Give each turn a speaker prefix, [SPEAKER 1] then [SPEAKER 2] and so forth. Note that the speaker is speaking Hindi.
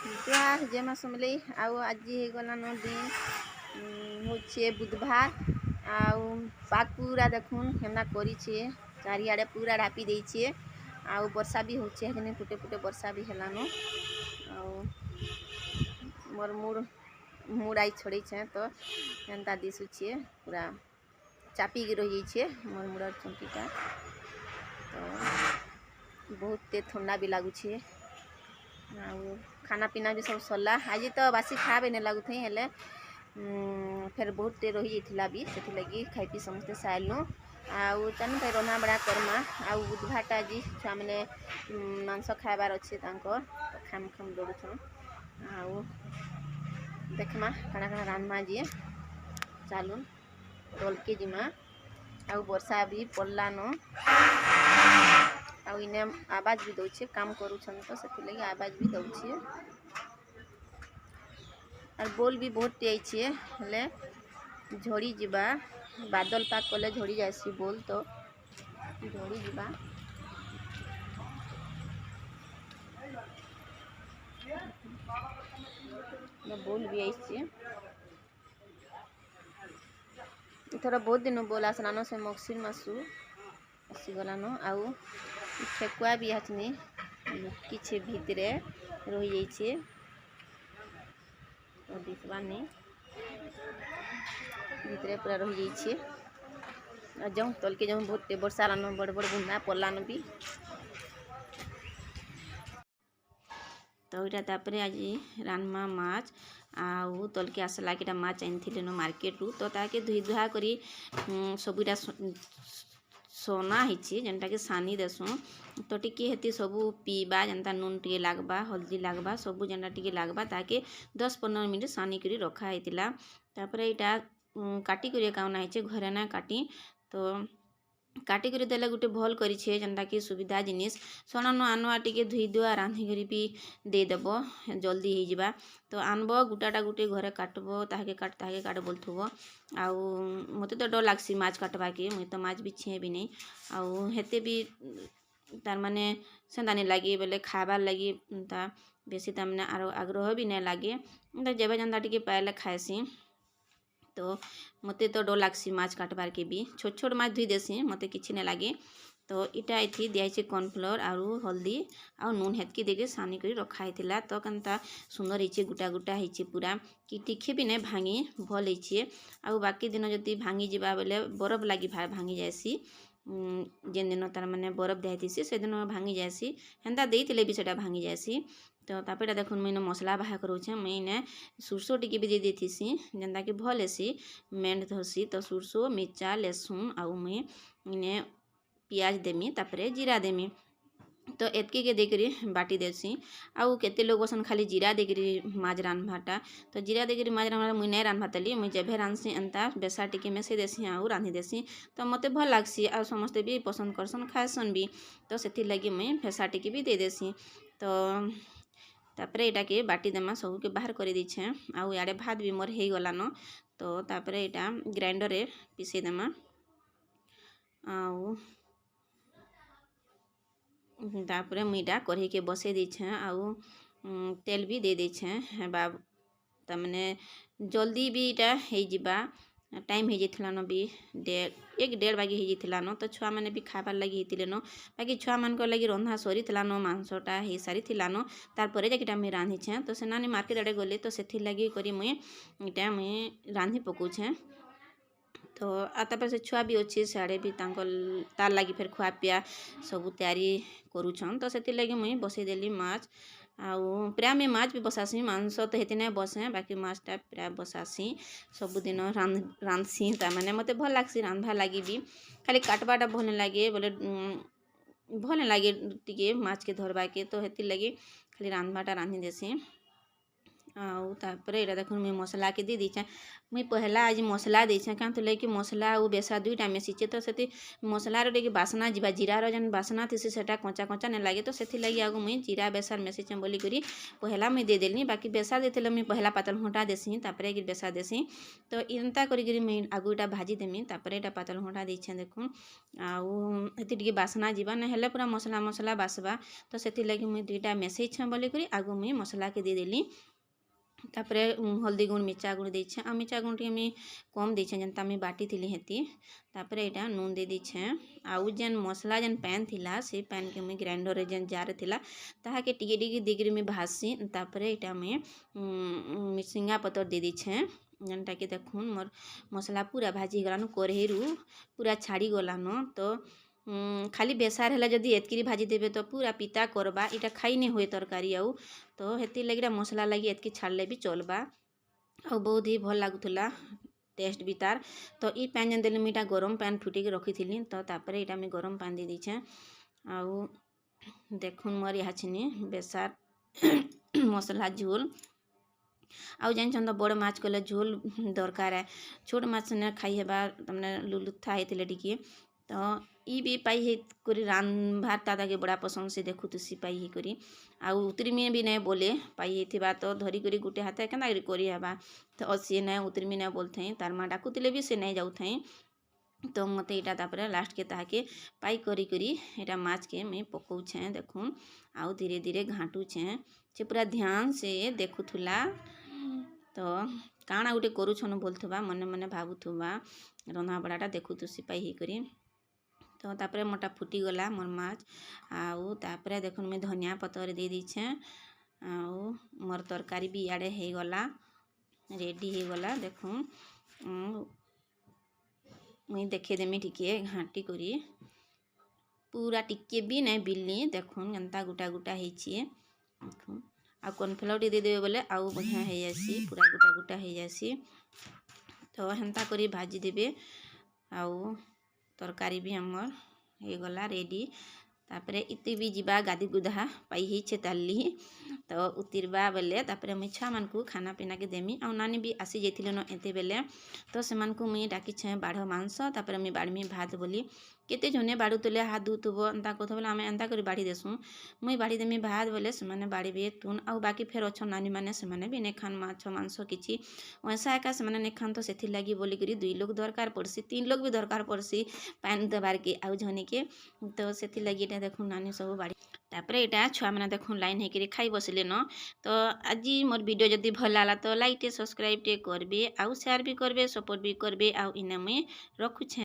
[SPEAKER 1] जुहार जय माँ समलेई आउ आज गलान दिन होचे बुधवार आउ पाग पूरा देखुन केना करी चारिआडे पूरा ढापी देछे आउ वर्षा भी होचे हेने फुटे फुटे वर्षा भी हेलानो आउ मोर मूड आई छोड़े छे तो एंता दिसुचे पूरा चापी के रही छे मोर मुडर चंकीटा तो बहुत ठंडा भी लागुछे आउ खाना पीना भी सब सरला आज तो बासी खाबे नहीं लगुथे हेले फिर बहुत रही जाइला भी से लगी खाई पी समस्ते साइलु आउ तेन पे रना बड़ा करमा आउ बुधवारटा आज छुआ मैंने मांस खाइबार अच्छे तो खाम खाम दौड़ुन आउ देखमा काना काना रान्मा जी चालुन तल के जिमा आउ वर्षा भी पड़ला न आउ इने आवाज भी दौचे काम करूछन तो से लगी आवाज भी दौचे और बोल भी बहुत आइछे हेले झड़ी जिबा बादल पाक कले झड़ी जासी बोल तो झड़ी जिबा बोल भी आइछे इथर बहुत दिन बोल आसलानो से मक्सिर मासु आसीगलानो आउ ठेकुआ भी हाथनी किछे भितरे रही जाइछे तो दिसबानी भितरे पूरा रही जाइछे जाऊँ तल के जाऊँ बहुत वर्षा लानो बड़ बड़ बुंदा पड़लानो भी तो इटा तापरे आज रानमा माछ आउ तल के आसला कि माछ आनी न मार्केट रु तो ताके धुई धुआ करी सबुटा सोना हिची जेनटा के सानी देसु तो टिके हेती सबू पीबा जेनता नून टिके लागबा हल्दी लागबा सबू जेनटा टिके लागबा ताके 10-15 मिनट सानी करी रखा हेतिला तापरे इटा काटी करी काउना हिचे घरे ना काटी तो काटी करी देले गुटे भल करी छे जेनटा कि सुविधा जिनिस सोना आनुआ टिके धुई दुआ रांधी करी भी दे देबो जल्दी ही जिबा तो आनबो गुटाटा गुटे घरे काटबो ताके काट बोलथुबो आउ मते तो डर लागसी माछ काटबा के मुई तो माछ भी छे भी नहीं आउ हेते भी तार माने सेंदानी लागी बेले खाबार लागी ता बेसी ता माने आरो आग्रह भी नहीं लागे जेबे जेनता टिके पाइले खाएसी तो मते तो डर लागसी माछ काटबार के भी छोट छोट माछ धुई देसी मते किछि नहीं लागे तो इटा इथि दियाइछे कॉर्नफ्लोर आरु हल्दी आउ नून हेतकी देके सानी करी रखा हेतिला तो केनता सुंदर हिचे गुटा गुटा हिचे पूरा कि टिखे भी नहीं भांगी भल हिचे आउ बाकी दिन जदि भांगी जिबा बेले बरफ लागी भांगी जायसी जेन दिन तार माने बरफ दियाइथिसी से दिन भांगी जायसी हेंता देइतिले भी सेटा भांगी जायसी तो तापेटा देखुन मुझे मसला बाहा करूछे मुझे सुरसो टिके भी दे देथिसी जेनता कि भल हेसी मेंढ धरसी तो सुरसो मिर्चा लहसुन आउ मुझे इने पियाज देमी तापरे जीरा देमी तो एतकी के देकरी बाटी देसी आउ केते लोग बसन खाली जीरा देकरी माछ रान्भाटा तो जीरा देकरी माछ रान्भाटा मुई नहीं रान्भातली मुई जेभे रान्सी एंता बेसा टिके मेसे देसी आउ रांधी देसी तो मते भल लागसी आ समस्ते भी पसंद करसन खाएसन भी तो सेथि लगी मुई फेसा टिके भी दे देसी तो तापरे एटा के बाटी देमा सब के बाहर कर दीछे आउ याडे भात भी मोर हे गलानो तो तापरे एटा ग्राइंडर रे पीसे देमा आउ तापरे मुईटा कढ़ी के बसे दीछे आउ तेल भी दे दीछे हेबा तमने जल्दी भी इटा हे जिबा टाइम हो जाइथिलानो भी 1-1:30 बागी हो जाइथिलानो तो छुआ माने भी खाबार लगी हेतिलेनो बाकी छुआ मानकर लगी रंधा सरीथिलानो मांसटा हे सारीथिलानो तारपरे जाकिटा मुई रांधिछे तो सेनानी मार्केट आड़े गली तो सेथि लगी करी मुई इटा मुई रांधि पकोछे तो तापर से छुआ भी अच्छे सियाड़े भी तार लगी फिर खुआ पिया सब तैयारी करूछन तो सेति लगी मुई बसई देली माछ आउ प्राय मैं माछ भी बसासी मांस तो हेती नहीं बसे बाकी माछटा प्राय बसासी सबुदिन रांधसी तार मते भल लागसी रांधवा लगी भी खाली काटबाटा भल नहीं लगे बोले भल नहीं लगे टिके माछ के धरबा के तो हेती लगी खाली रांधबाटा रांधि देसी आउ तापर एटा देखुन मुई मसला के दे दीछे मुई पहला आज मसला देछे क्या तो कि मसला और बेसा दुईटा मिशिचे तो से मसलार टे बासना जीवा जीरार जेन बासना थी सेटा कचा कचा नहीं लगे तो से लगी आगु मुई जीरा बेसार मिशिचे बोली करी पहला मुई दे देली बाकी बेसा देते मुई पहला पातल घंटा देसी तापर बेसा देसी तो इनता करी मुई आगु इटा भाजी देमी तापर एटा पातल घंटा देछे देखुन आउ टे बासना जीवा ना हेले पूरा मसला मसला बासबा तो से लगी मुई दुईटा मिशेछे बोली करी आगु मुई मसला के दे देली तापर हल्दी गुण मिर्चा गुण देछे आ मिर्चा गुण टी मी कम देछे जेनता मी बाटी थिली हेती तापर एटा नून दे देछे आउ जेन मसला जेन पैन थिला से पैन के मी ग्राइंडर रे जेन जार थिला ताहा के टिके टिके देगिरी मी भाजसी तापर एटा मी मिरसिंगा पतर दे देछे जेनटा कि देखुन मोर मसला पूरा भाजी गलान कढ़ेरू पूरा छाड़ी गलान तो खाली बेसार है जदि एतकी भाजी देबे तो पूरा पिता करबा इटा खाई नहीं हुए तरकारी आउ तो हेती लगी मसला लगी एतकी छाड़ले भी चलबा आ बहुत ही भल लगुला टेस्ट भी तार तो ई पैन जेन देली मुझे गरम पैन फुटी रखी थी तो तापर यहाँ मुझे गरम पैन दे दीछे आउ देखुन मोर यहाँ छिनी बेसार मसला झोल आउ जान तो बड़ माछ कले झोल दरकार है छोट माछ ने खाई हेबा तमने लुलुथा होते टिके तो ई भी पाई हे करी रांधार दादा के बड़ा पसंद से देखु तुसी पाई हे करी आउ उतरमी भी नहीं बोले पाई हेथिबा तो धरी करी गुटे हाथ केना करी हेबा तो सी नहीं उतरमी नहीं बोलते तार माँ डाकुले भी से नहीं जाऊँ तो मत यहाँ तापर लास्ट के ताके पाई करी करी यहाँ माछ के मैं पकाऊे देखुन आउ धीरे धीरे घाटुछे से पूरा ध्यान से देखुला तो काଣା गोटे करूछन बोलथबा मने मने भावुथबा रंधा बड़ाटा देखु तुसी पाई हे करी तो तापर मोटा फुटी गला मोर माछ आउ तापर देखुन मैं धनिया पतर दे दीछे आउ मोर तरकारी भी इड़े हो गला रेडी हो गला देखुन मुई देखे देमी टिके घाटी करी पूरा टिके भी नहीं बिल्ली देखुन एंता गुटा गुटा होइछे देखुन आ कॉर्नफ्लावर दे देबे बोले आउ बढ़िया हो जासी पूरा गुटा गुटा हो जासी तो हेन्ता करी भाजी देबे आउ तरकारी भी हमर हो गला रेडी तापर इति भी जीवा गादी गुधा पाई ही ताली तो उतरवा बेले तापर मुई छुआ मान को खाना पीना के देमी आ नानी भी आसी जाइथिले न एते बेले तो से मान को मुई डाकी छे बाढ़ मांस तापर मुई बाड़मी भात बोली केते जने बाड़ू तुले हाथ धुथबो एंता कहथबो बोले आमे एंता करी बाड़ी देसु मुई बाड़ी देमी भात बोले से माने बाड़ीबे तुन आ बाकी फेर अच्छ नानी माने से माने भी नहीं खान माछ मांस किछि वैसा एका से माने नहीं खान तो सेथि लागी बोली करी 2 लोग दरकार पड़सी 3 लोग भी दरकार पड़सी पानी देबार के आउ झनी के तो सेथि लागी एटा देखु नानी सब बाड़ी तापर यहाँ छुआ मैंने देखुन लाइन होकर खाई बसले न तो आज मोर वीडियो जदि भल लागला तो लाइक सब्सक्राइब करबे आउ शेयर भी करबे सपोर्ट भी करबे आउ इने मुई रखुछे।